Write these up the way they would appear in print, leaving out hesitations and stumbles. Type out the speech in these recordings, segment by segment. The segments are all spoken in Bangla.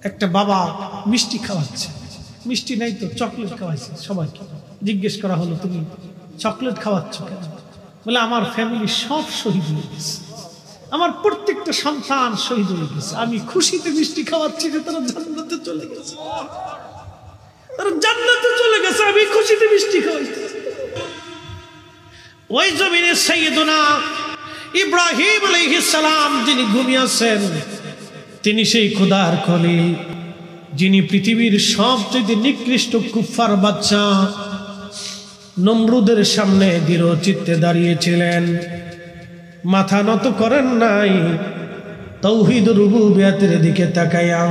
একটা বাবা মিষ্টি খাওয়াচ্ছে, মিষ্টি নাই তো চকলেট খাওয়াইছে সবাইকে। জিজ্ঞেস করা হলো তুমি চকলেট খাওয়াচ্ছ কেন? বলে আমার ফ্যামিলি সব শহীদ হয়ে গেছে, আমার প্রত্যেকটা সন্তান শহীদ হয়ে গেছে, আমি খুশিতে মিষ্টি খাওয়াচ্ছি যে তারা জান্নাতে চলে গেছে, তারা জান্নাতে চলে গেছে, আমি খুশিতে মিষ্টি খাওয়াইছি। ওই জমিনে সাইয়েদুনা ইব্রাহিম আলাইহিস সালাম যিনি ঘুমিয়েছেন, তিনি সেই খোদার খলিল, যিনি পৃথিবীর সবচেয়ে নিকৃষ্ট কুফফার বাচ্চা নমরুদের সামনে দৃঢ় চিত্তে দাঁড়িয়েছিলেন, মাথা নত করেন নাই, তাওহীদ রুবুবিয়তের দিকে তাকায়া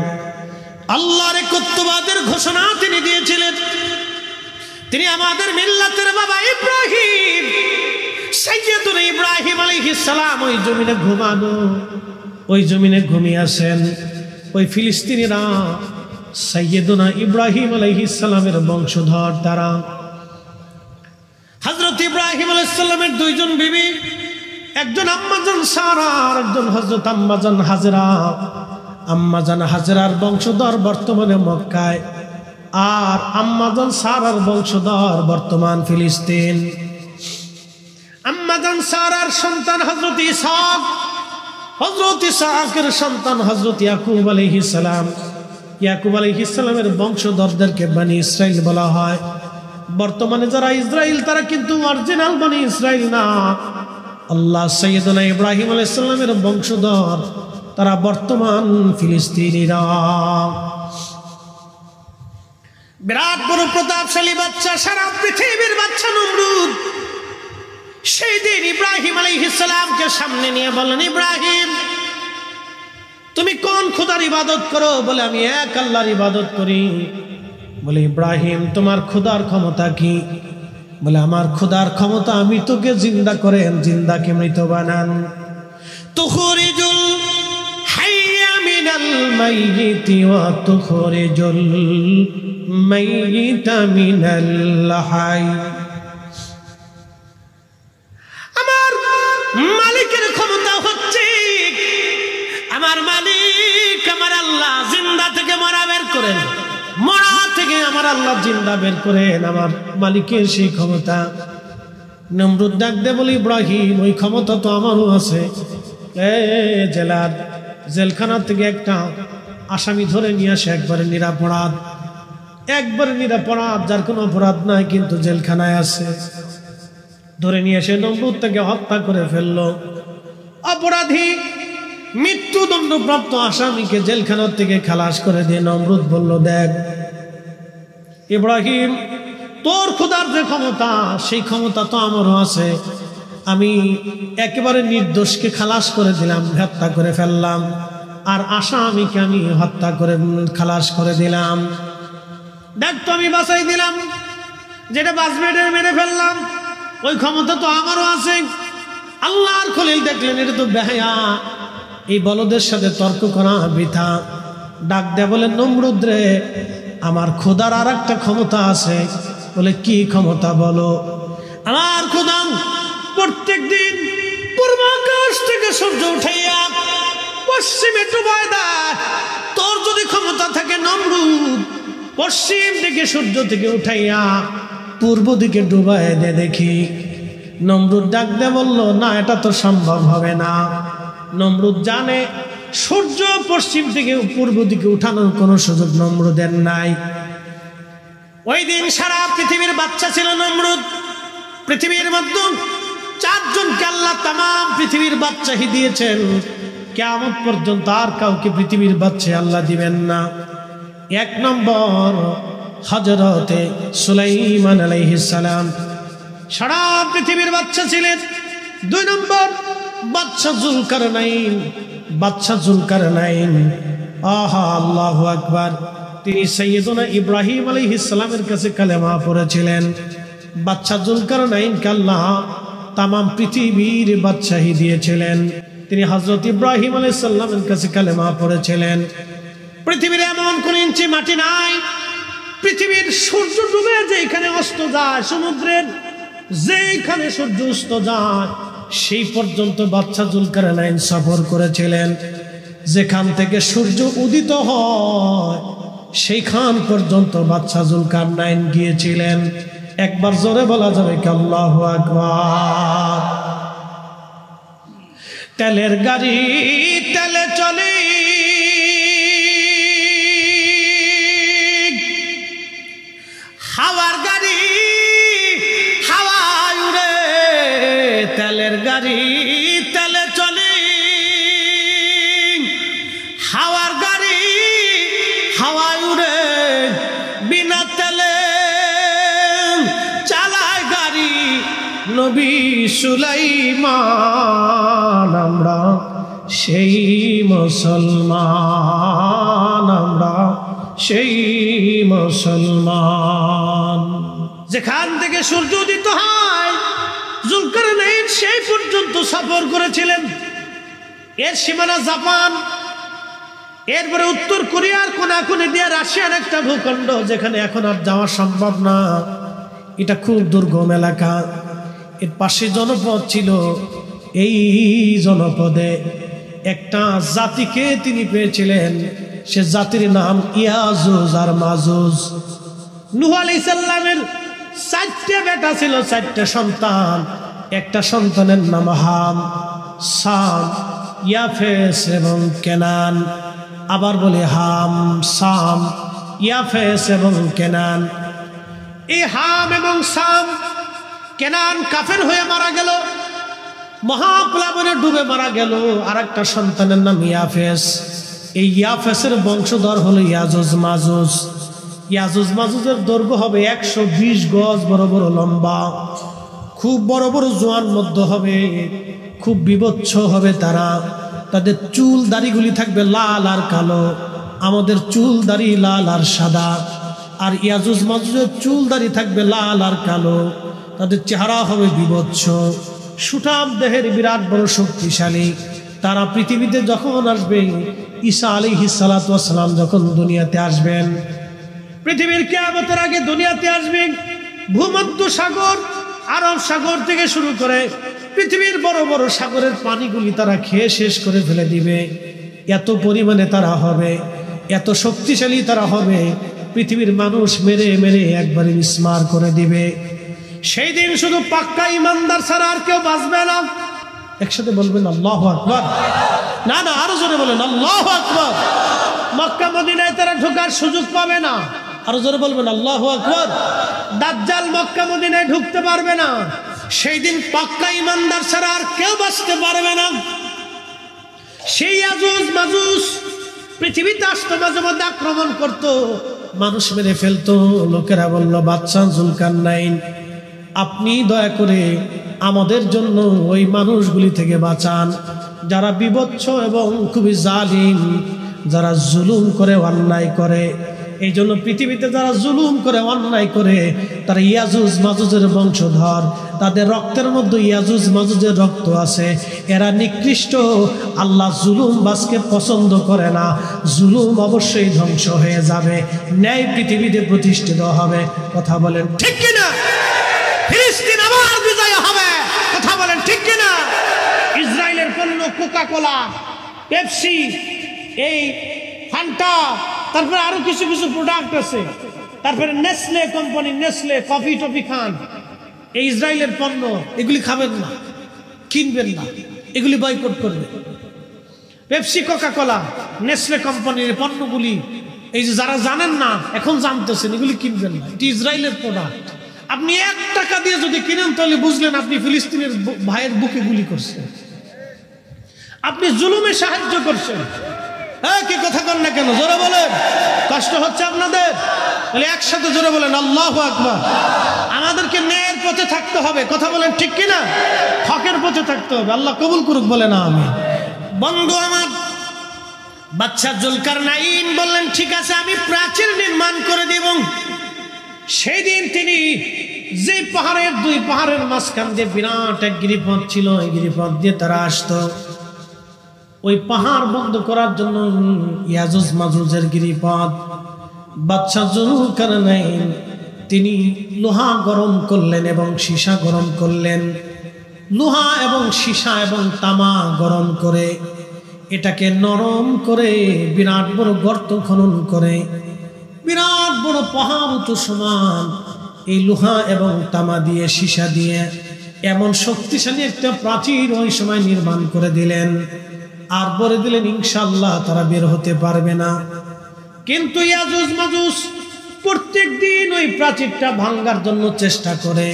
আল্লাহর একত্ববাদের ঘোষণা তিনি দিয়েছিলেন। তিনি আমাদের মিল্লাতের বাবা ইব্রাহিম, সাইয়েদুনা ইব্রাহিম আলাইহিস সালাম ওই জমিনে ঘুমানো, ওই জমিনে ঘুমিয়ে আছেন। ওই ফিলিস্তিনিরা সাইয়েদুনা ইব্রাহিম আলাইহিস সালামের বংশধর, তারা হযরত ইব্রাহিম আলাইহিস সালামের দুইজন বিবি, একজন আম্মাজান সারা আর একজন হযরত আম্মাজান হাজরা। আম্মাজান হাজরার বংশধর বর্তমানে মক্কায়, আর আম্মাজান সারার বংশধর বর্তমান ফিলিস্তিন। আম্মাজান সারার সন্তান হযরত ইসহাক, হযরত ইসহাকের সন্তান হযরত ইয়াকুব আলাইহিস সালাম। ইয়াকুব আলাইহিস সালামের বংশধরদেরকে বনি ইসরাইল বলা হয়। বর্তমানে যারা ইসরাইল তারা কিন্তু অরিজিনাল বনি ইসরাইল না, আল্লাহ সাইয়েদুনা ইব্রাহিম আলাইহিস সালামের বংশধর, তারা বর্তমান ফিলিস্তিনিরা। বিরাট বড় প্রতাপশালী বাচ্চা, সারা পৃথিবীর বাচ্চা নমরুদ। সেই দিন ইব্রাহিম আলাইহিস সালামকে সামনে নিয়ে বলেন, ইব্রাহিম তুমি কোন খোদার ইবাদত করো? বলে আমি এক আল্লাহর ইবাদত করি। বলে ইব্রাহিম তোমার খোদার ক্ষমতা কি? বলে আমার খোদার ক্ষমতা আমি তোকে জিন্দা করেন, জিন্দাকে মৃত বানান। তুখরিজুল হাইয়া মিনাল মাইয়িতি ওয়া তুখরিজুল মাইয়িতা মিনাল হাই। আমার মালিকের ক্ষমতা হচ্ছে, আমার মালিক আমার আল্লাহ জিন্দা থেকে মরা বের করেন, মরা থেকে আমার আল্লাহ জিন্দা বের করেন, আমার মালিকের সেই ক্ষমতা। নমরুদ ডাক দে বলে ইব্রাহিম ওই ক্ষমতা তো আমারও আছে। জেলার জেলখানা থেকে একটা আসামি ধরে নিয়ে আসে, একবারে নিরাপরাধ, একবারে নিরাপরাধ, যার কোনো অপরাধ নাই কিন্তু জেলখানায় আছে। ধরে নিয়ে এসে নমরুদ তাকে হত্যা করে ফেললো। অপরাধী মৃত্যুদণ্ডপ্রাপ্ত আসামিকে জেলখানা থেকে খালাস করে দিয়ে নমরুদ বলল, দেখ ইব্রাহিম তোর খোদার যে ক্ষমতা সেই ক্ষমতা তো আমারও আছে, আমি একেবারে নির্দোষকে খালাস করে দিলাম, হত্যা করে ফেললাম, আর আসামিকে আমি হত্যা করে খালাস করে দিলাম। দেখ তো আমি বাঁচাই দিলাম, যেটা বাঁচবে মেরে ফেললাম, ওই ক্ষমতা তো আমারও আছে। আল্লাহর খলিল দেখলেন এটা তো বেহায়া, এই বলদের সাথে তর্ক করা বৃথা। ডাক দেয়া বলে নমরুদ রে, আমার খোদার আর একটা ক্ষমতা আছে। বলে কি ক্ষমতা বলো? আমার খোদা প্রত্যেক দিন পূর্ব আকাশ থেকে সূর্য উঠাইয়া পশ্চিমে ডুবায় দেয়। তোর যদি ক্ষমতা থাকে নমরুদ, পশ্চিম দিকে সূর্য থেকে উঠাইয়া পূর্ব দিকে ডুবায় দে দেখি। নমরুদ ডাক দে বলল, না এটা তো সম্ভব হবে না। নমরুদ জানে সূর্য পশ্চিম থেকে পূর্ব দিকে উঠানোর কোনো সুযোগ নমরুদের নাই। ওই দিন সারা পৃথিবীর বাচ্চা ছিল নমরুদ। পৃথিবীর মধ্যে 4 জনকে আল্লাহ তামাম পৃথিবীর বাদশাহী দিয়েছেন। কিয়ামত পর্যন্ত আর কাউকে পৃথিবীর বাদশাহী আল্লাহ দিবেন না। 1 নম্বর হযরতে সুলাইমান আলাইহিস সালাম সারা পৃথিবীর বাদশা ছিলেন। 2 নম্বর বাদশা যুলকারনাইন, বাদশা যুলকারনাইন, আহা আল্লাহু আকবার, তিনি সাইয়েদুনা ইব্রাহিম আলাইহিস সালামের কাছে কালেমা পড়েছিলেন। বাদশা যুলকারনাইনকে আল্লাহ তামাম পৃথিবীর বাদশাহী দিয়েছিলেন। তিনি হযরত ইব্রাহিম আলাইহিস সালামের কাছে কালেমা পড়েছিলেন। পৃথিবীর এমন কোন ইঞ্চি মাটি নাই, পৃথিবীর সূর্য ডুবে যেখানে অস্ত যায়, সমুদ্রের যেখানে সূর্য অস্ত যায় সেই পর্যন্ত বাদশা যুলকারনাইন সফর করেছিলেন। যেখান থেকে সূর্য উদিত হয় সেইখান পর্যন্ত বাদশা জুলকারনাইন গিয়েছিলেন। একবার জোরে বলা যাবে কি আল্লাহু আকবার। তেলের গাড়ি তেলে চলে, হাওয়ার গাড়ি হাওয়ায় উড়ে, তেলের গাড়ি তেলে চলে, হাওয়ার গাড়ি হাওয়ায় উড়ে, বিনা তেলে চালায় গাড়ি নবী সুলাইমান। আমরা সেই মুসলমান, আমরা সেই মুসলমান। যেখান থেকে সূর্য উদিত হয় জুলকারনাইন সেই পর্যন্ত সফর করেছিলেন। এর সীমানা জাপান, এরপরে উত্তর কোরিয়ার কোনাকুনি দিয়ে রাশিয়ার একটা ভূখণ্ড, যেখানে এখন আর যাওয়া সম্ভব না। এটা খুব দুর্গম এলাকা। এর পাশে জনপদ ছিল। এই জনপদে একটা জাতিকে তিনি পেয়েছিলেন, সে জাতির নাম ইয়াজুজ আর মাজুজ। নূহ আলাইহিস সালামের 4টে বেটা ছিল, 4টে সন্তান। একটা সন্তানের নাম হাম, সাম, ইয়াফেস এবং কেনান। আবার বলে হাম, সাম, ইয়াফেস এবং কেনান। এই হাম এবং সাম, কেনান কাফের হয়ে মারা গেল, মহাপ্লাবনে ডুবে মারা গেল। আর একটা সন্তানের নাম ইয়াফেস। এই ইয়াফেসের বংশধর হলো ইয়াজুজ মাজুজ। ইয়াজুজ মাজুজের দৈর্ঘ্য হবে 120 গজ, বড় বড় লম্বা, খুব বড় বড় জোয়ান মধ্য হবে, খুব বিভৎস হবে তারা। তাদের চুল দাড়িগুলি থাকবে লাল আর কালো। আমাদের চুল দাড়ি লাল আর সাদা, আর ইয়াজুজ মাজুজের চুল দাড়ি থাকবে লাল আর কালো। তাদের চেহারা হবে বিভৎস, সুঠাম দেহের, বিরাট বড় শক্তিশালী। তারা পৃথিবীতে যখন আসবে, ঈসা আলাইহিস সালাতু ওয়াস সালাম যখন দুনিয়াতে আসবেন, পৃথিবীর কিয়ামতের আগে দুনিয়াতে আসবেন, ভূমধ্য সাগর, আরব সাগর থেকে শুরু করে পৃথিবীর বড় বড় সাগরের পানিগুলি তারা খেয়ে শেষ করে ফেলে দিবে। এত পরিমাণে তারা হবে, এত শক্তিশালী তারা হবে, পৃথিবীর মানুষ মেরে মেরে একবারে মিসমার করে দিবে। সেই দিন শুধু পাক্কা ইমানদার ছাড়া আর কেউ বাঁচবে না। একসাথে বলবেন আল্লাহু আকবার। না না, আরো জোরে বলেন আল্লাহু আকবার। মক্কা মদিনায় তারা ঢোকার সুযোগ পাবে না। আরো জোরে বলবেন আল্লাহু আকবার। দাজ্জাল মক্কা মদিনায় ঢুকতে পারবে না। সেই দিন পাক্কা ইমানদার ছাড়া আর কেউ বাঁচতে পারবে না। সেই ইয়াজুজ মাজুজ পৃথিবীতে আসতো, মাঝে মধ্যে আক্রমণ করতো, মানুষ মেরে ফেলতো। লোকেরা বলল, বাদশা জুলকারনাইন, আপনি দয়া করে আমাদের জন্য ওই মানুষগুলি থেকে বাঁচান, যারা বিভৎস এবং খুবই জালিম, যারা জুলুম করে, অন্যায় করে। এই জন্য পৃথিবীতে যারা জুলুম করে, অন্যায় করে, তারা ইয়াজুজ মাজুজের বংশধর। তাদের রক্তের মধ্যে ইয়াজুজ মাজুজের রক্ত আছে। এরা নিকৃষ্ট। আল্লাহ জুলুম বাসকে পছন্দ করে না। জুলুম অবশ্যই ধ্বংস হয়ে যাবে, ন্যায় পৃথিবীতে প্রতিষ্ঠিত হবে। কথা বলেন ঠিক কিনা? ফিলিস্তিন আবার বিজয় হবে। কথা বলেন ঠিক কিনা? ইসরায়েলের পণ্য কোকা কোলা, পেপসি, এই ফান্টা, তারপরে আরো কিছু কিছু প্রোডাক্ট আছে, তারপরে Nestle company, Nestle coffee toffee খান, এই ইসরায়েলের পণ্য, এগুলি খাবেন না, কিনবেন না, এগুলি বয়কট করবে। পেপসি, কোকা কোলা, নেসলে কোম্পানির পণ্যগুলি, এই যে যারা জানেন না এখন জানতেছেন, এগুলি কিনবেন না, এটি ইসরায়েলের প্রোডাক্ট। আপনি 1 টাকা দিয়ে যদি কিনেন তাহলে বুঝলেন আপনি ফিলিস্তিনের ভাইয়ের বুকে গুলি করছেন, আপনি জুলুমে সাহায্য করছেন। হ্যাঁ, কি কথা কন না কেন? জোরে বলেন। কষ্ট হচ্ছে আপনাদের? তাহলে একসাথে জোরে বলেন আল্লাহু আকবার। আমাদেরকে ন্যায়ের পথে থাকতে হবে। কথা বলেন ঠিক কিনা? হকের পথে থাকতে হবে। আল্লাহ কবুল করুক, বলে না আমি। বন্ধু আমার, বাদশা জুলকারনাইন বললেন, ঠিক আছে, আমি প্রাচীর নির্মাণ করে দেব। সেই দিন তিনি যে পাহাড়ের, 2 পাহাড়ের মাঝখান দিয়ে বিরাট এক গিরিপথ ছিল, এই গিরিপথ দিয়ে তারা আসতো। ওই পাহাড় বন্ধ করার জন্য ইয়াজুজ মাজুজের গিরিপথ, বাদশা জুলকারনাইন তিনি লোহা গরম করলেন এবং সীসা গরম করলেন। লোহা এবং সীসা এবং তামা গরম করে এটাকে নরম করে বিরাট বড় গর্ত খনন করে বিরাট বড় পাহাড় সমান এই লোহা এবং তামা দিয়ে সীসা দিয়ে এমন শক্তিশালী একটা প্রাচীর ওই সময় নির্মাণ করে দিলেন। আর বলে দিলেন ইনশাআল্লাহ তারা বের হতে পারবে না। কিন্তু ইয়াজুজ মাজুজ প্রত্যেক দিন ওই প্রাচীরটা ভাঙার জন্য চেষ্টা করে।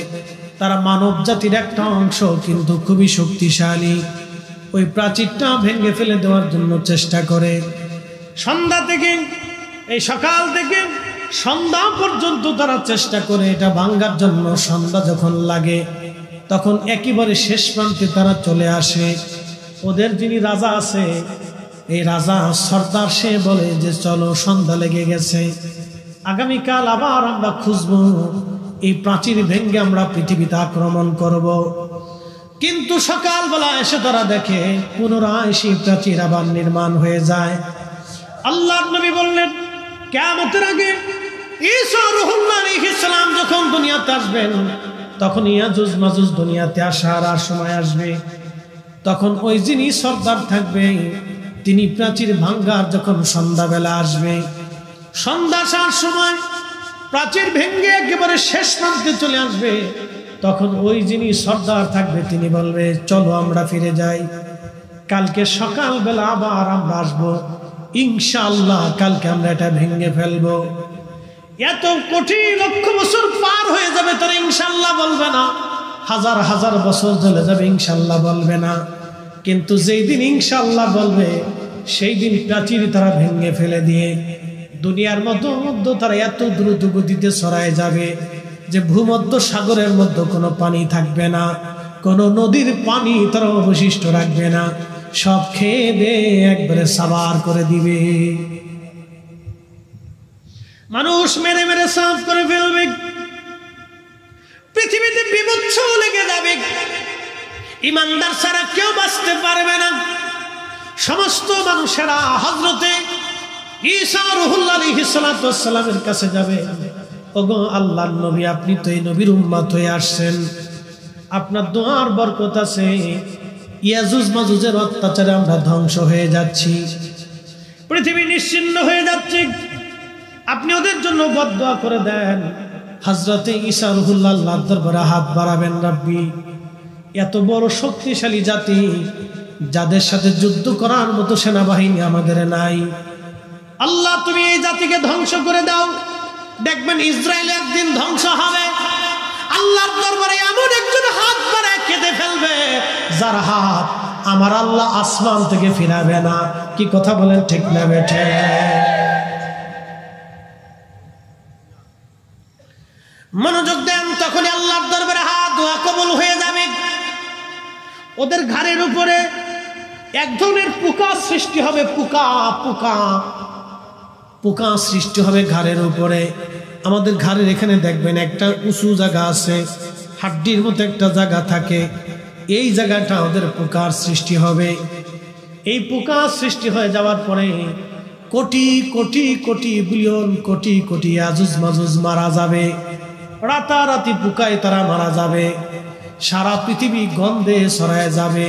তারা মানব জাতির একটা অংশ, কিন্তু খুবই শক্তিশালী। ওই প্রাচীরটা ভেঙে ফেলে দেওয়ার জন্য চেষ্টা করে। সন্ধ্যা থেকে এই সকাল থেকে সন্ধ্যা পর্যন্ত তারা চেষ্টা করে এটা ভাঙার জন্য। সন্ধ্যা যখন লাগে তখন একেবারে শেষ প্রান্তে তারা চলে আসে। ওদের যিনি রাজা আছে, এই রাজা সর্দার, সে বলে যে চলো সন্ধ্যা লেগে গেছে, আগামীকাল আবার আমরা খুঁজবো, এই প্রাচীর ভেঙে আমরা পৃথিবীতে আক্রমণ করব। কিন্তু সকালবেলা এসে তারা দেখে পুনরায় সেই প্রাচীর আবার নির্মাণ হয়ে যায়। আল্লাহর নবী বললেন কিয়ামতের আগে ঈসা রূহুল্লাহ আলাইহিস সালাম যখন দুনিয়াতে আসবেন, তখন ইয়াজুজ মাজুজ দুনিয়াতে আসার আর সময় আসবে। তখন ওই যিনি সর্দার থাকবে তিনি প্রাচীর ভাঙ্গার যখন সন্ধ্যাবেলা আসবে, সন্ধ্যা আসার সময় প্রাচীর ভেঙে একেবারে শেষ প্রান্তে চলে আসবে, তখন ওই যিনি সর্দার থাকবে তিনি বলবে চলো আমরা ফিরে যাই, কালকে সকালবেলা আবার আমরা আসবো, ইনশাআল্লাহ কালকে আমরা এটা ভেঙে ফেলবো। এত কোটি লক্ষ বছর পার হয়ে যাবে, তারা ইনশাআল্লাহ বলবে না। হাজার হাজার বছর চলে যাবে, ইনশাআল্লাহ বলবে না। কিন্তু যেই দিন ইনশাআল্লাহ বলবে সেই দিন প্রাচীর তারা ভেঙে ফেলে দিয়ে দুনিয়ার মধ্যে তারা এত দ্রুত গতিতে ছড়ায় যাবে যে ভূমধ্য সাগরের মধ্যে কোনো পানি থাকবে না, কোনো নদীর পানি তারা অবশিষ্ট রাখবে না, সব খেয়ে দিয়ে একবারে সাবার করে দিবে। মানুষ মেরে মেরে সাফ করে ফেলবে, পৃথিবীতে বিভৎস লেগে যাবে, ইমানদার ছাড়া কেউ বাঁচতে পারবে না। সমস্ত মানুষেরা হযরতে ঈসা রূহুল্লাহ আলাইহিস সালামের কাছে যাবে, ওগো আল্লাহর নবী, আপনি তো এই নবীর উম্মত হয়ে আসছেন, আপনার দোয়ার বরকত আছে, ইয়াজুজ মাজুজের অত্যাচারে আমরা ধ্বংস হয়ে যাচ্ছি, পৃথিবী নিশ্চিহ্ন হয়ে যাচ্ছে, আপনি ওদের জন্য বদদুয়া করে দেন। হযরতে ঈসা রূহুল্লাহ আল্লাহর দরবারে হাত বাড়াবেন, রাব্বি, এত বড় শক্তিশালী জাতি যাদের সাথে যুদ্ধ করার মতো সেনাবাহিনী আমাদের নাই, আল্লাহ তুমি এই জাতিকে ধ্বংস করে দাও। দেখবেন ইসরায়েল একদিন ধ্বংস হবে, আল্লাহর দরবারে এমন একজন হাত বাড়ায় কেঁদে ফেলবে যার হাত আমার আল্লাহ আসমান থেকে ফিরাবে না। কি কথা বলেন, ঠিক না বেঠে? মনোযোগ দেন, তখনই আল্লাহর দরবারে হাত দোয়া কবুল হয়ে যাবে। ওদের ঘাড়ের উপরে এক ধরনের পোকা সৃষ্টি হবে, পোকা পোকা পোকা সৃষ্টি হবে ঘাড়ের উপরে। আমাদের ঘাড়ের এখানে দেখবেন একটা উঁচু জায়গা আছে, হাড্ডির মতো একটা জায়গা থাকে, এই জায়গাটা ওদের পোকার সৃষ্টি হবে। এই পোকা সৃষ্টি হয়ে যাওয়ার পরে কোটি কোটি কোটি বিলিয়ন কোটি কোটি ইয়াজুজ মাজুজ মারা যাবে, রাতারাতি পোকায় তারা মারা যাবে, সারা পৃথিবী গন্ধে ছড়ায় যাবে,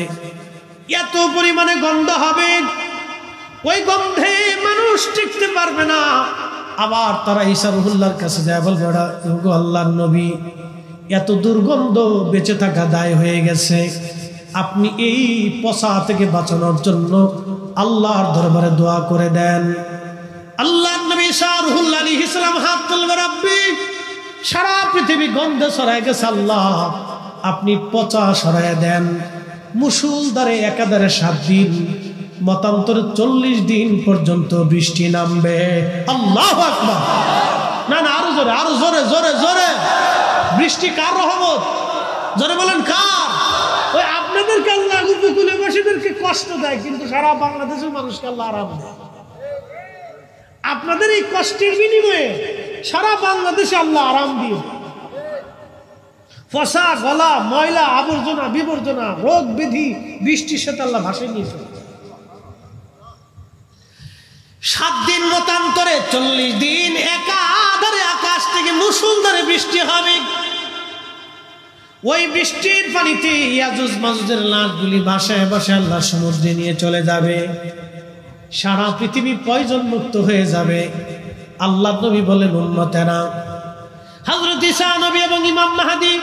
এত পরিমাণে গন্ধ হবে, ওই গন্ধে মানুষ টিকতে পারবে না। আবার তারা ঈসা রূহুল্লাহর কাছে যায়, বলবে ওগো আল্লাহর নবী, এত দুর্গন্ধ বেঁচে থাকা দায় হয়ে গেছে, আপনি এই পচা থেকে বাঁচানোর জন্য আল্লাহর দরবারে দোয়া করে দেন। আল্লাহর নবী ঈসা রূহুল্লাহ আলাইহিস সালাম হাত তুলবে, রাব্বি, সারা পৃথিবী গন্ধে ছড়ায় গেছে, আল্লাহ আপনি পচা সরায় দেন। মুসুলধারে একাধারে 7 দিন, মতান্তরে 40 দিন পর্যন্ত বৃষ্টি নামবে। আল্লাহু আকবার। না না, আরো জোরে, আরো জোরে, জোরে জোরে। বৃষ্টি কার রহমত? জোরে বলেন কার? ওই আপনাদেরকে আল্লাহ উপকূলবাসীদেরকে কষ্ট দেয়, কিন্তু সারা বাংলাদেশের মানুষকে আল্লাহ আরাম দেয়। আপনাদের এই কষ্টের বিনিময়ে সারা বাংলাদেশে আল্লাহ আরাম দিয়ে, ফসা গলা, ময়লা, আবর্জনা, বিবর্জনা, রোগ ব্যাধি বৃষ্টির সাথে আল্লাহ ভাসিয়ে নিয়েছে। 7 দিন মতান্তরে 40 দিন একাধারে আকাশ থেকে মুষলধারে বৃষ্টি হবে। ওই বৃষ্টির পানিতে ইয়াজুজ মাজুজের লাশগুলি ভাসায় ভাসায় আল্লাহ সমুদ্রে নিয়ে চলে যাবে, সারা পৃথিবী পয়জন মুক্ত হয়ে যাবে। আল্লাহ নবী বলেন, উম্মতেরা, হযরত ঈসা নবী এবং ইমাম মাহদী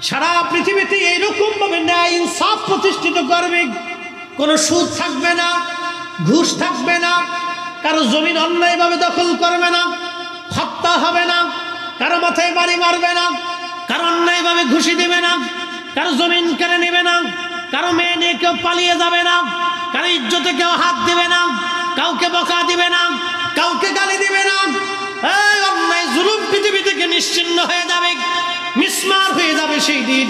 সারা পৃথিবীতে এইরকম ভাবে ন্যায় ইনসাফ প্রতিষ্ঠিত করবে। কোনো সুদ থাকবে না, ঘুষ থাকবে না, কারো জমিন অন্যায়ভাবে দখল করবে না, হত্যা হবে না, কারো মাথায় বাড়ি মারবে না, কারো অন্যায়ভাবে ঘুষি দেবে না, কারো জমিন কেড়ে নেবে না, কারো মেয়ে নিয়ে কেউ পালিয়ে যাবে না, কারো ইজ্জতে কেউ হাত দিবে না, কাউকে বকা দিবে না, কাউকে গালি দিবে না। এই অন্যায় জুলুম পৃথিবী থেকে নিশ্চিহ্ন হয়ে যাবে, মিসমার হয়ে যাবে সেই দিন।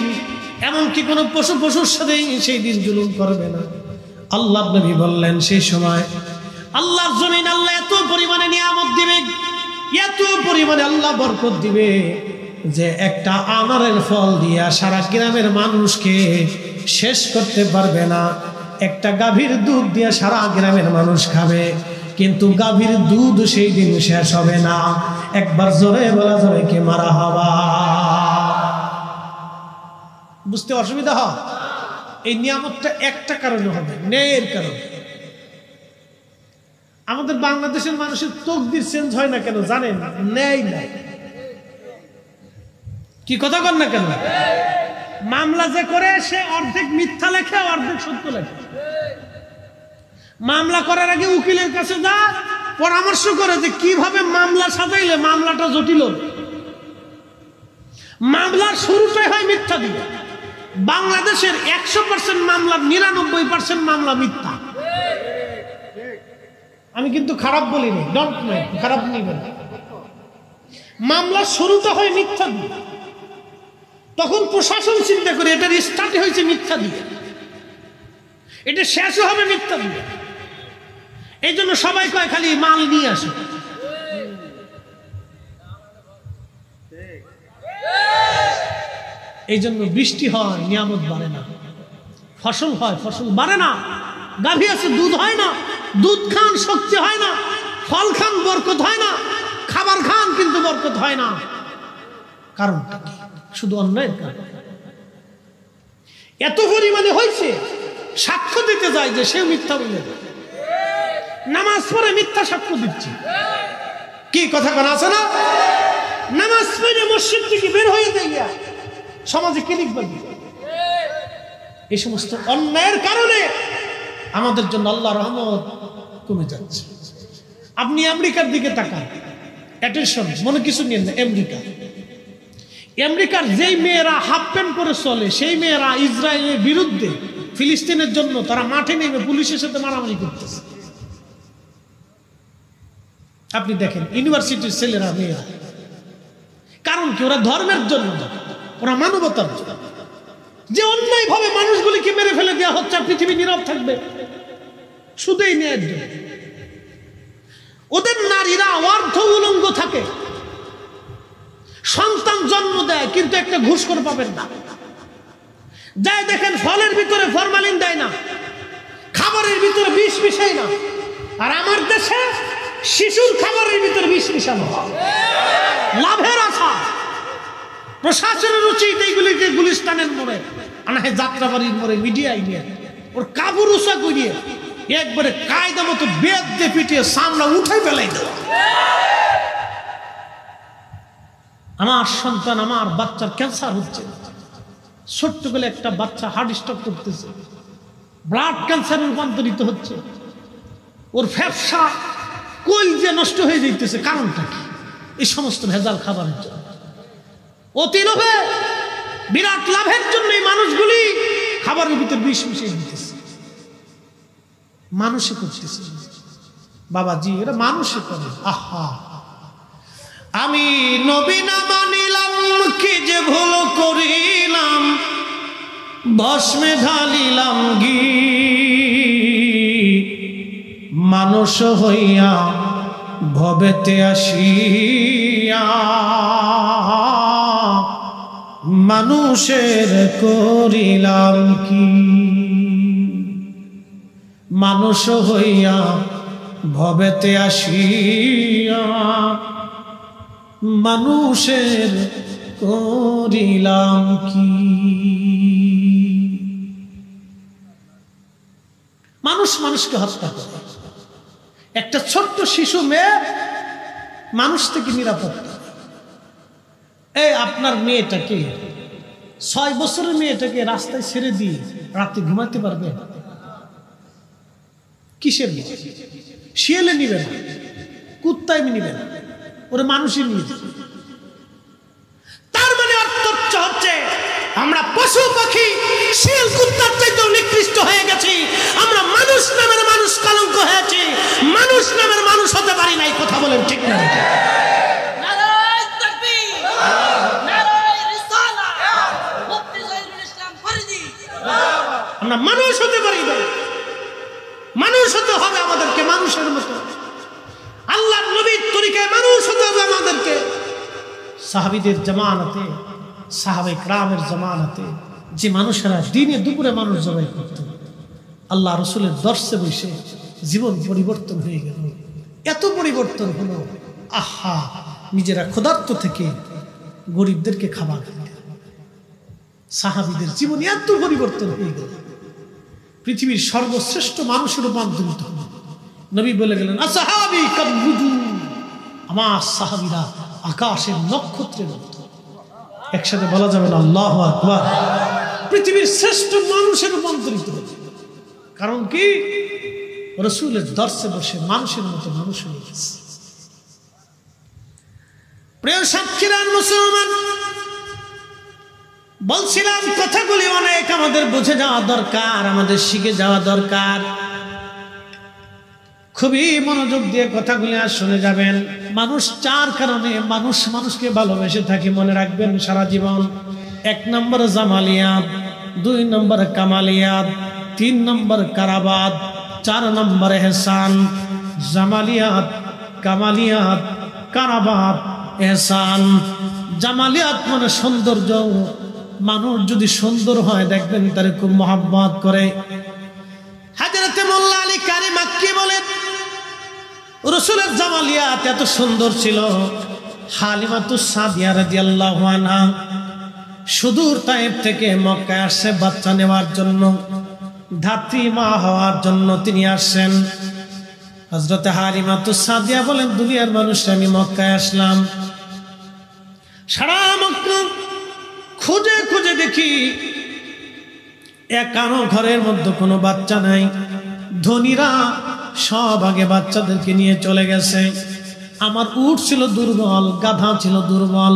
এমনকি কোনো পশুর সাথে সেই দিন জুলুম করবে না। আল্লাহ নবী বললেন, সেই সময় আল্লাহর জমিন আল্লাহ এত পরিমাণে নিয়ামত দিবে, এত পরিমাণে আল্লাহ বরকত দিবে যে একটা আনারের ফল দিয়া সারা গ্রামের মানুষকে শেষ করতে পারবে না। একটা গাভীর দুধ দিয়ে সারা গ্রামের মানুষ খাবে, কিন্তু গাভীর দুধ সেই দিন শেষ হবে না। একবার জোরে বলা যাবে কি মারহাবা। বুঝতে অসুবিধা হয়? এই নিয়ামতটা একটা কারণে হবে, ন্যায়ের কারণে। আমাদের বাংলাদেশের মানুষের তকদির চেঞ্জ হয় না কেন জানেন? ন্যায় নাই। কি কথা কন না কেন? মামলা যে করে সে অর্ধেক মিথ্যা লেখে, অর্ধেক সত্য লেখে। মামলা করার আগে উকিলের কাছে যা পরামর্শ করে যে কিভাবে মামলা সাজাইলে মামলাটা জটিল হবে। মামলার শুরুটাই হয় মিথ্যা দিয়ে। বাংলাদেশের 100% মামলার 99% মামলা মিথ্যা। আমি কিন্তু খারাপ বলিনি, ডোন্ট মাইন্ড, খারাপ নিবেন। মামলার শুরুটা হয় মিথ্যা দিয়ে, তখন প্রশাসন চিন্তা করে এটার স্টার্ট হয়েছে মিথ্যা দিয়ে, এটা শেষও হবে মিথ্যা দিয়ে। এই জন্য সবাই কয় খালি মাল নিয়ে আসে। এই জন্য বৃষ্টি হয়, নিয়ামত বাড়ে না, ফসল হয়, ফসল বাড়ে না। গাভী আছে, দুধ হয় না, দুধ খান শক্তি হয় না, ফল খান বরকত হয় না, খাবার খান কিন্তু বরকত হয় না। কারণটা কি? শুধু অন্যায়ের কারণ। এত পরিমাণে হয়েছে, সাক্ষ্য দিতে যায় যে সে মিথ্যা বলে, নামাজ পড়ে মিথ্যা সাক্ষ্য দিচ্ছে। কি কথা বলা আছে না? নামাজ পড়ে মসজিদ থেকে বের হয়ে যায়, সমাজে কি লিখবে? এই সমস্ত অন্যায়ের কারণে আমাদের জন্য আল্লাহ রহমত কমে যাচ্ছে। আপনি আমেরিকার দিকে তাকান, অ্যাটেনশন, মনে কিছু নিয়ে না। আমেরিকার যেই মেয়েরা হাফ প্যান্ট পরে চলে, সেই মেয়েরা ইসরায়েলের বিরুদ্ধে, ফিলিস্তিনের জন্য তারা মাঠে নেমে পুলিশের সাথে মারামারি করতেছে। আপনি দেখেন ইউনিভার্সিটির ছেলেরা, মেয়েরা। কারণ কি? ওরা ধর্মের জন্য, ওরা মানবতার জন্য। যে অন্যায় ভাবে মানুষগুলিকে মেরে ফেলে দেওয়া হচ্ছে, আর পৃথিবী নীরব থাকবে শুধু এই ন্যায়ের জন্য। ওদের নারীরা অর্ধ উলঙ্গ থাকে, সন্তান জন্ম দেয়, কিন্তু একটা ঘুষ করে পাবেন না। যাই দেখেন ফলের ভিতরে ফরমালিন দেয় না, খাবারের ভিতরে বিষ মিশায় না। আর আমার দেশে শিশুর খাবারের ভিতরে বিষ মিশানো, লাভের আশা। প্রশাসনের উচিত এইগুলিকে গুলিস্তানের মোড়ে, আনাহে যাত্রাবাড়ির মোড়ে মিডিয়ায় নিয়ে ওর কাবুর উষা করিয়ে একবারে কায়দা মতো বেদ দিয়ে পিটিয়ে সামলা উঠাই ফেলাই দেওয়া। আমার সন্তান, আমার বাচ্চার ক্যান্সার হচ্ছে, ছোট্ট বেলা একটা বাচ্চা হার্ট স্ট্রোক করতেছে, ব্লাড ক্যান্সারে রূপান্তরিত হচ্ছে, ওর ফ্যাপসা কলজে নষ্ট হয়ে যাইতেছে। কারণটা কি? এই সমস্ত ভেজাল খাবারের জন্য। অতি লোভে, বিরাট লাভের জন্য এই মানুষগুলি খাবারের ভিতরে বিষ মিশিয়ে দিতেছে। মানুষে করতেছে বাবাজি, এটা মানুষে করে। আহা, আমি নবী না মানিলাম, কি যে ভুল করিলাম, ভস্মে ঢালিলাম ঘি। মানুষ হইয়া ভবেতে আসিয়া মানুষের করিলাম কি। মানুষ হইয়া ভবেতে আসিয়া মানুষের করিলাম কি। মানুষ মানুষকে হত্যা করে, একটা ছোট্ট শিশু মেয়ে মানুষ থেকে নিরাপত্তা। এই আপনার মেয়েটাকে 6 বছরের মেয়েটাকে রাস্তায় ছেড়ে দিয়ে রাতে ঘুমাতে পারবে? কিসের মেয়ে? শিয়ালে নিবে না, কুত্তায় নিবে না, ওরা মানুষই নিয়ে যাবে। তার মানে অর্থ হচ্ছে আমরা পশু পাখি শিয়াল কুত্তার চাইতে নিকৃষ্ট হয়ে গেছি। আমরা মানুষ নামের মানুষ কলঙ্ক হয়েছি, মানুষ নামের মানুষ হতে পারি নাই। কথা বলেন ঠিক না? আমরা মানুষ হতে পারি না, মানুষ হতে হবে আমাদেরকে মানুষের মতো। আল্লাহর নবীর তরিকায় মানুষ হতে হবে আমাদেরকে। সাহাবীদের জামানাতে, সাহাবায়ে কেরামের জামানাতে যে মানুষেরা দিনে দুপুরে মানুষ জবাই করত, আল্লাহ রসুলের দর্শে বসে জীবন পরিবর্তন হয়ে গেল। এত পরিবর্তন হলো, আহা, নিজেরা ক্ষুধার্ত থেকে গরিবদেরকে খাবার দিল। সাহাবীদের জীবনে এত পরিবর্তন হয়ে গেল, পৃথিবীর সর্বশ্রেষ্ঠ মানুষের রূপান্তরিত হল। নবী বলে গেলেন, আসহাবী কান্নুজুম, আমার সাহাবীরা আকাশের নক্ষত্রের মতো। একসাথে বলা যাবে না আল্লাহু আকবার? পৃথিবীর শ্রেষ্ঠ মানুষের রূপান্তরিত হল। কারণ কি? রাসূলের দর্শে বসে মানুষের মতো মানুষ হয়ে গেছে। প্রিয় সাক্ষীরা, মুসলমান, বলছিলাম কথাগুলি অনেক আমাদের বুঝে যাওয়া দরকার, আমাদের শিখে যাওয়া দরকার। খুবই মনোযোগ দিয়ে কথাগুলি আর শুনে যাবেন। মানুষ 4 কারণে মানুষ মানুষকে ভালোবেসে থাকে, মনে রাখবেন সারা জীবন। 1 নম্বর জামালিয়াত, 2 নম্বর কামালিয়াত, 3 নম্বর কারাবাত, 4 নম্বর এহসান। জামালিয়াত, কামালিয়াত, কারাবাত, এহসান। জামালিয়াত মানে সৌন্দর্য। মানুষ যদি সুন্দর হয় দেখবেন তারে খুব মহব্বত করে। হযরতে মোল্লা আলী কারি মাক্কি বলেন, রাসূলের জামালিয়াত এত সুন্দর ছিল, হালিমাতুস সাদিয়া রাদিয়াল্লাহু আনহা সুদূর তায়েফ থেকে মক্কায় আসছে বাচ্চা নেওয়ার জন্য, ধাত্রী মা হওয়ার জন্য তিনি আসছেন। হযরতে হালিমাতুস সাদিয়া বলেন, দুনিয়ার মানুষ আমি মক্কায় আসলাম, সারা মক্কা খুঁজে খুঁজে দেখি একানো ঘরের মধ্যে কোনো বাচ্চা নাই। ধনীরা সব আগে বাচ্চাদেরকে নিয়ে চলে গেছে। আমার উট ছিল দুর্বল, গাধা ছিল দুর্বল,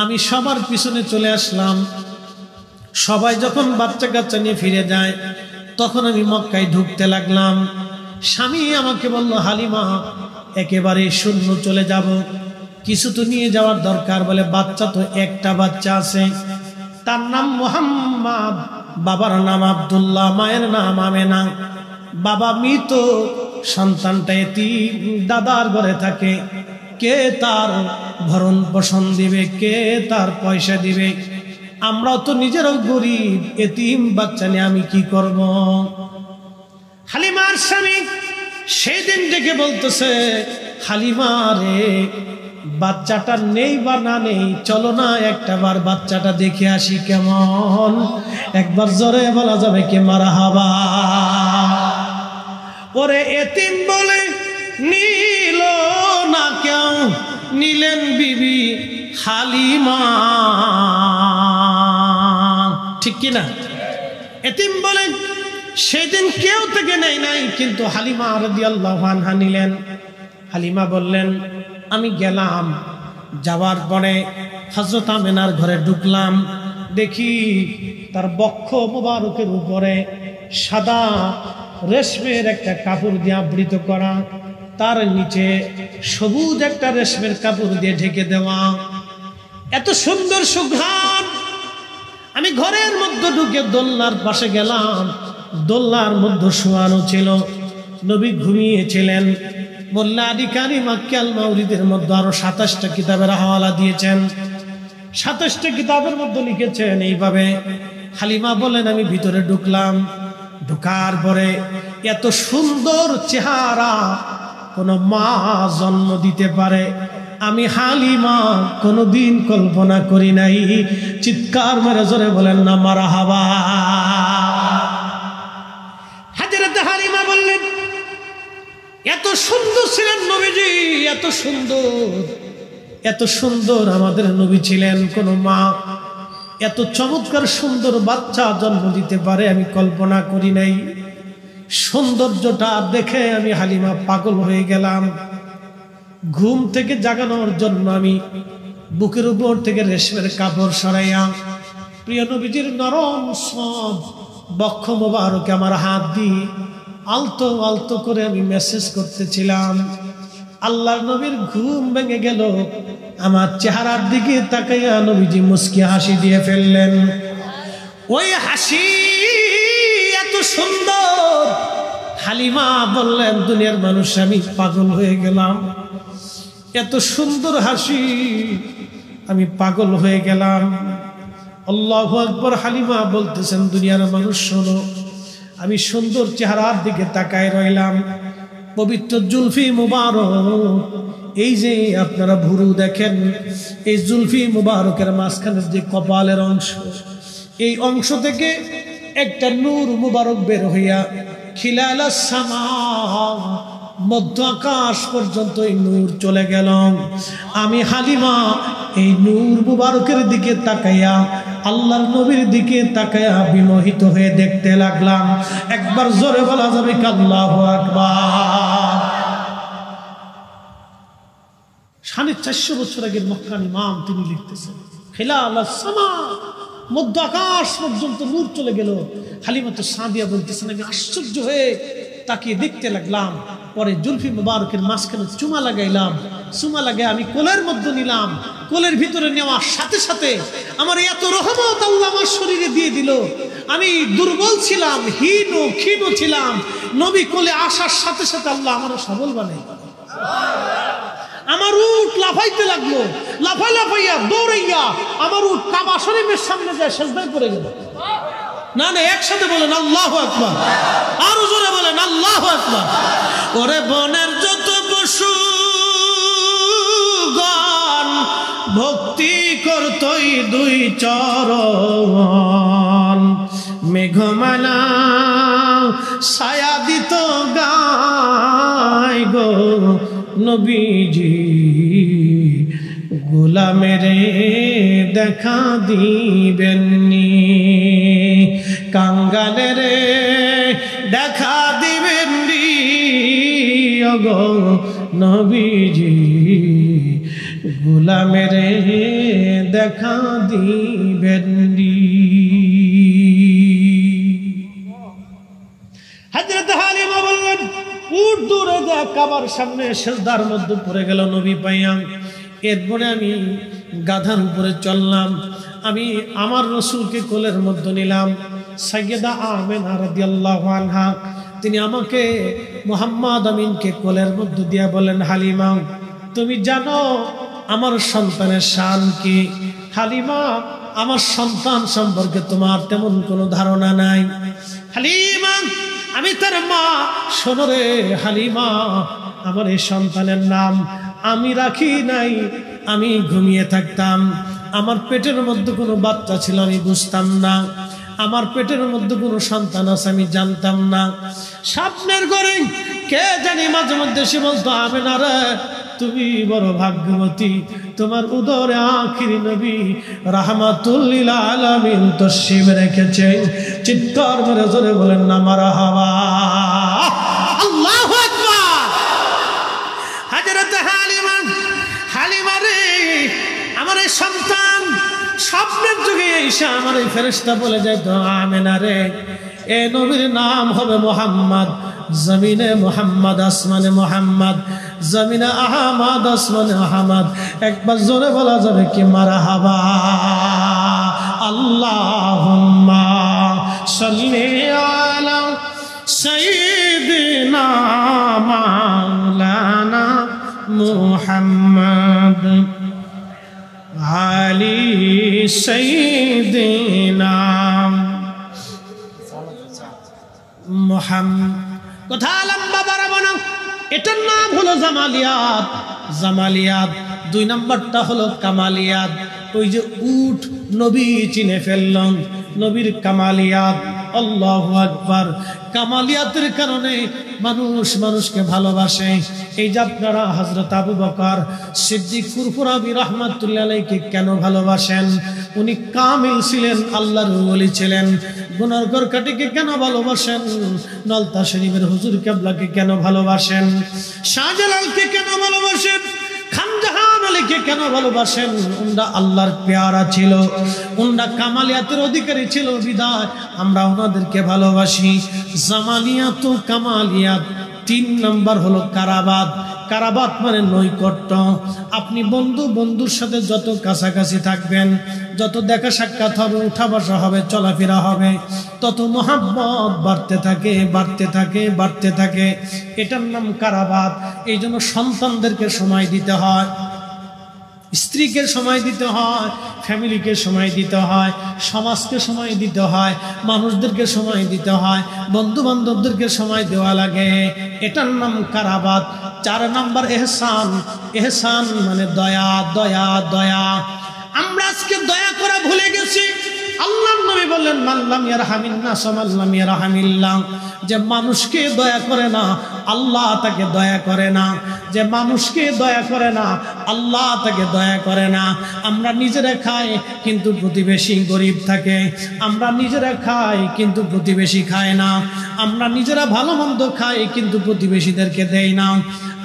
আমি সবার পিছনে চলে আসলাম। সবাই যখন বাচ্চা কাচ্চা নিয়ে ফিরে যায় তখন আমি মক্কায় ঢুকতে লাগলাম। স্বামী আমাকে বলল, হালিমা একেবারে শূন্য চলে যাব, কিছু তো নিয়ে যাওয়ার দরকার। বলে, বাচ্চা তো একটা বাচ্চা আছে, তার নাম মুহাম্মদ, বাবার নাম আব্দুল্লাহ, মায়ের নাম আমেনা। বাবা মৃত, সন্তানটা এতিম, দাদার ঘরে থাকে। কে তার ভরণ পোষণ দিবে, কে তার পয়সা দিবে? আমরাও তো নিজেরাও গরিব, এতিম বাচ্চা নিয়ে আমি কি করব? হালিমার স্বামী সেই দিন ডেকে বলতেছে, হালিমা রে, বাচ্চাটা নেই বা না নেই, চলো না একটাবার বাচ্চাটা দেখে আসি কেমন। একবার জোরে বলা যাবে কি মারহাবা? ওরে এতিম বলে নিল না কেউ, নিলেন বিবি হালিমা, ঠিক কিনা? এতিম বলে সেদিন কেউ থেকে নেই নাই, কিন্তু হালিমা রাদিয়াল্লাহু আনহা নিলেন। হালিমা বললেন, আমি গেলাম, যাওয়ার পরে হযরত আমেনার ঘরে ঢুকলাম, দেখি তার বক্ষ মোবারকের উপরে সাদা রেশমের একটা কাপড় দিয়ে আবৃত করা, তার নিচে সবুজ একটা রেশমের কাপড় দিয়ে ঢেকে দেওয়া। এত সুন্দর সুঘ্রাণ। আমি ঘরের মধ্যে ঢুকে দোলনার পাশে গেলাম, দোলনার মধ্যে শোয়ানো ছিল, নবী ঘুমিয়েছিলেন। মোল্লা আলী কারি মাক্কি আল মাউরিদের মধ্যে আরো 27টা কিতাবের হাওয়ালা দিয়েছেন। 27টা কিতাবের মধ্যে লিখেছেন এইভাবে। হালিমা বলেন, আমি ভিতরে ঢুকলাম, ঢোকার পরে এত সুন্দর চেহারা কোন মা জন্ম দিতে পারে? আমি হালিমা কোনোদিন কল্পনা করি নাই। চিৎকার মেরে জোরে বলেন না মারহাবা। হযরত হালিমা বললেন, এত সুন্দর ছিলেন নবীজি, এত সুন্দর, এত সুন্দর আমাদের নবী ছিলেন। কোন মা এত চমৎকার সুন্দর বাচ্চা জন্ম দিতে পারে আমি কল্পনা করি নাই। সৌন্দর্যটা দেখে আমি হালিমা পাগল হয়ে গেলাম। ঘুম থেকে জাগানোর জন্য আমি বুকের উপর থেকে রেশমের কাপড় সরাইয়া প্রিয় নবীজির নরম সব বক্ষ মোবারকে আমার হাত দিয়ে আলতো আলতো করে আমি মেসেজ করতেছিলাম। আল্লাহর নবীর ঘুম ভেঙে গেল। আমার চেহারার দিকে তাকাইয়া নবীজি মুস্কি হাসি দিয়ে ফেললেন। ওই হাসি এত সুন্দর, হালিমা বললেন, দুনিয়ার মানুষ আমি পাগল হয়ে গেলাম। এত সুন্দর হাসি, আমি পাগল হয়ে গেলাম। আল্লাহু আকবার। হালিমা বলতেছেন, দুনিয়ার মানুষ শোনো, আমি সুন্দর চেহারার দিকে তাকায় রইলাম। পবিত্র জুলফি মুবারক, এই যে আপনারা ভুরু দেখেন, এই জুলফি মুবারকের মাঝখানের যে কপালের অংশ, এই অংশ থেকে একটা নূর মুবারক বের হইয়া খিলালাস সামা, মধ্য আকাশ পর্যন্ত এই নূর চলে গেল। আমি হালিমা এই নূর মুবারকের দিকে তাকাইয়া, আল্লাহর নবীর দিকে তাকাইয়া বিমোহিত হয়ে দেখতে লাগলাম। একবার জোরে বলা যাবে কি আল্লাহু আকবার। 450 বছর আগের মক্কার ইমাম তিনি লিখতেছেন, খিলালাস সামা, মধ্য আকাশ পর্যন্ত নূর চলে গেল। হালিমাতুস সাদিয়া বলতেছেন, আমি আশ্চর্য হয়ে তাকিয়ে দেখতে লাগলাম। পরে জুলফি মুবারকের মাঝখানে চুমা লাগাইলাম। চুমা লাগাই আমি কোলের মধ্যে নিলাম। কোলের ভিতরে নেওয়ার সাথে সাথে আমার এত রহমত আল্লাহ আমার শরীরে দিয়ে দিল। আমি দুর্বল ছিলাম, ক্ষীণ ছিলাম। নবী কোলে আসার সাথে সাথে আল্লাহ আমার সবল বানাই। আমার উট লাফাইতে লাগলো, লাফাইয়া দৌড়াইয়া আমার উট কাবা শরীফের সামনে যায় সেজদায় পড়ে গেল। না না, একসাথে বলেন আল্লাহু আকবার, আরো জোরে বলেন আল্লাহু আকবার। ওরে বনের যত পশু গান ভক্তি করতই দুই চরণ, মেঘমালা ছায়া দিত গায় গো নবীজি, গোলামের দেখা দিবেননি, কাঙ্গালের দেখা দিবেননি ওগো নবীজি, গোলামের দেখা দিবেননি। হযরত হালিমা বললেন, উট দূরে যায় কাবার সামনে সেজদার মধ্যে পড়ে গেল নবী পাইয়া। এরপরে আমি গাধার উপরে চললাম। আমি আমার রসুলকে কোলের মধ্যে নিলাম। সাইয়্যিদা আমেনা রাদিয়াল্লাহু আনহা তিনি আমাকে মুহাম্মদ আমিনকে কোলের মধ্যে দিয়া বলেন, হালিমা তুমি জানো আমার সন্তানের শান কি? হালিমা, আমার সন্তান সম্পর্কে তোমার তেমন কোনো ধারণা নাই। হালিমা, আমি তার মা। শোনো রে হালিমা, আমার এই সন্তানের নাম আমি রাখি নাই। আমি ঘুমিয়ে থাকতাম, আমার পেটের মধ্যে কোনো বাচ্চা ছিল আমি বুঝতাম না। আমার পেটের মধ্যে কোনো সন্তান আছে আমি জানতাম না। স্বপ্নের ঘরে কে জানি মাঝে মধ্যে সে বলতো, আমেনা রে তুমি বড় ভাগ্যবতী, তোমার উদরে আখির নবী রাহমাতুল লিল আলামিন তশরিফ রেখেছে। চিৎকার করে জোরে বলেন না মারহাবা, আল্লাহু আকবার। হযরত হালিমা রে, আমার এই সন্তান স্বপ্নের যুগে এসে আমার এই ফেরেশতা বলে যায়, তো আমেনা রে এ নবীর নাম হবে মুহাম্মদ। জমিনে মুহাম্মদ, আসমানে মুহাম্মদ, জমিনে আহমদ, আসমানে আহমদ। একবার জোরে বলা যাবে কি মারহাবা। আল্লাহুম্মা সাল্লি আলা সাইয়্যিদিনা মাওলানা মুহাম্মদ আলি সাইয়্যিদিনা মুহাম্মদ। কথা লম্বা বাড়াবো না, এটার নাম হলো জামালিয়াত। জামালিয়াত, 2 নাম্বারটা হলো কামালিয়াত। ওই যে উট নবী চিনে ফেললেন, নবীর কামালিয়াত। আল্লাহু আকবার। কামালিয়াতের কারণে মানুষ মানুষকে ভালোবাসে। এই যে আপনারা হযরত আবু বকর সিদ্দিক ফুরফুরাবি রাহমাতুল্লাহ আলাইহি কেন ভালোবাসেন? উনি কামিল ছিলেন, আল্লাহর ওলি ছিলেন। গুনাহগার কাটিকে কেন ভালোবাসেন? নলতা শরীফের হুজুর কিবলাকে কেন ভালোবাসেন? শাহজালালকে কেন ভালোবাসেন? খানজাহান আলীকে কেন ভালোবাসেন? উনরা আল্লাহর পেয়ারা ছিল, উনরা কামালিয়াতের অধিকারী ছিল, বিদায় আমরা ওনাদেরকে ভালোবাসি। জামালিয়াত ও কামালিয়াত। 3 নাম্বার হলো কারাবাত। কারাবাত মানে নৈকট্য। আপনি বন্ধুর সাথে যত কাছাকাছি থাকবেন, যত দেখা সাক্ষাৎ হবে, উঠা বসা হবে, চলাফেরা হবে, তত মহাব্বত বাড়তে থাকে, বাড়তে থাকে, বাড়তে থাকে। এটার নাম কারাবাত। এই জন্য সন্তানদেরকে সময় দিতে হয়, স্ত্রীকে সময় দিতে হয়, ফ্যামিলিকে সময় দিতে হয়, সমাজকে সময় দিতে হয়, মানুষদেরকে সময় দিতে হয়, বন্ধু বান্ধবদেরকে সময় দেওয়া লাগে। এটার নাম কারাবাত। 4 নাম্বার এহসান। এহসান মানে দয়া, দয়া, দয়া। আমরা আজকে দয়া করা ভুলে গেছি। আল্লাহর নবী বললেন, মাল্লাম ইয়ারহামিন নাস মাল্লাম ইয়ারহামিল্লাহ। যে মানুষকে দয়া করে না, আল্লাহ তাকে দয়া করে না। যে মানুষকে দয়া করে না, আল্লাহ তাকে দয়া করে না। আমরা নিজেরা খাই কিন্তু প্রতিবেশী গরিব থাকে, আমরা নিজেরা খাই কিন্তু প্রতিবেশী খায় না, আমরা নিজেরা ভালো মন্দ খাই কিন্তু প্রতিবেশীদেরকে দেই না।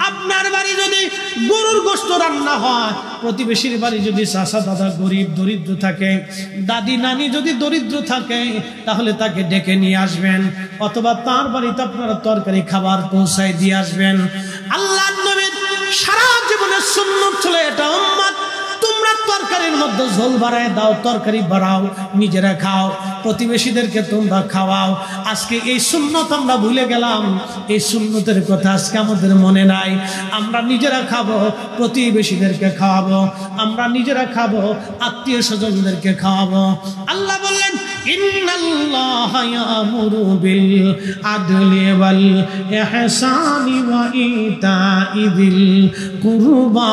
আপনার বাড়ি যদি গরুর গোশত রান্না হয়, প্রতিবেশীর বাড়ি যদি চাচা দাদা গরিব দরিদ্র থাকে, দাদি নানি যদি দরিদ্র থাকে, তাহলে তাকে ডেকে নিয়ে আসবেন, অথবা তার বাড়িতে আপনারা তরকারি খাবার পৌঁছায় দিয়ে আসবেন। আল্লাহর নবীর সারা জীবনের সুন্নাত ছিল এটা, উম্মত তোমরা তরকারির মধ্যে ঝোল বাড়ায় দাও, তরকারি বাড়াও, নিজেরা খাও, প্রতিবেশীদেরকে তোমরা খাওয়াও। আজকে এই সুন্নত আমরা ভুলে গেলাম, এই সুন্নতের কথা আজকে আমাদের মনে নাই। আমরা নিজেরা খাবো, প্রতিবেশীদেরকে খাওয়াবো, আমরা নিজেরা খাবো, আত্মীয় স্বজনদেরকে খাওয়াবো। আল্লাহ বললেন, ইন্নাল্লাহা ইয়ামুরু বিল আদলি ওয়াল ইহসানি ওয়া ইতাইযিল কুরবা।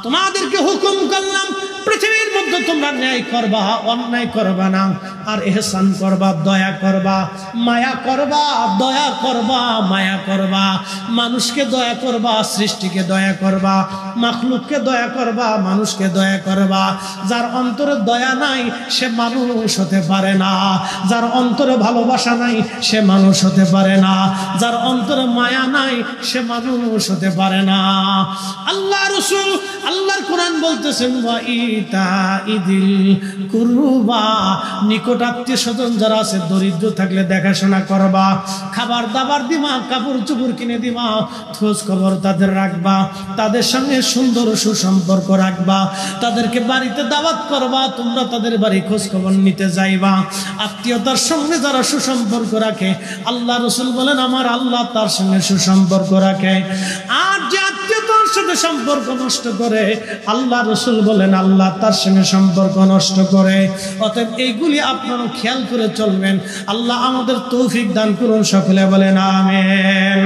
তোমাদেরকে হুকুম করলাম পৃথিবীর মধ্যে তোমরা ন্যায় করবা, অন্যায় করবা না, আর ইহসান করবা, দয়া করবা, মায়া করবা, দয়া করবা, মায়া করবা। মানুষকে দয়া করবা, সৃষ্টিকে দয়া করবা, মাখলুককে দয়া করবা, মানুষকে দয়া করবা। যার অন্তরে দয়া নাই সে মানুষ হতে পারে না, যার অন্তরে ভালোবাসা নাই সে মানুষ হতে পারে না, যার অন্তরে মায়া নাই সে মানুষ হতে পারে না। আল্লাহ রাসূল আল্লাহর কোরআন বলতেছেন, ওয়া ইতাইযিল কুরবা, নিকট আত্মীয় স্বজন যারা আছে, দরিদ্র থাকলে দেখাশোনা করবা, খাবার দাবার দিবা, কাপড় চোপড় কিনে দিবা, খোঁজ খবর তাদের রাখবা, তাদের সঙ্গে সুন্দর সুসম্পর্ক রাখবা, তাদেরকে বাড়িতে দাওয়াত করবা, তোমরা তাদের বাড়ি খোঁজ খবর নিতে যাইবা। আত্মীয়তার সঙ্গে যারা সুসম্পর্ক রাখে, আল্লাহ রাসূল বলেন আমার আল্লাহ তার সঙ্গে সুসম্পর্ক রাখে। আর যে আত্মীয়তার সাথে সম্পর্ক নষ্ট করে, আল্লাহ রাসূল বলেন আল্লাহ তার সঙ্গে সম্পর্ক নষ্ট করে। অতএব এইগুলি আপনারা খেয়াল করে চলবেন। আল্লাহ আমাদের তৌফিক দান করুন, সকলে বলেন আমিন।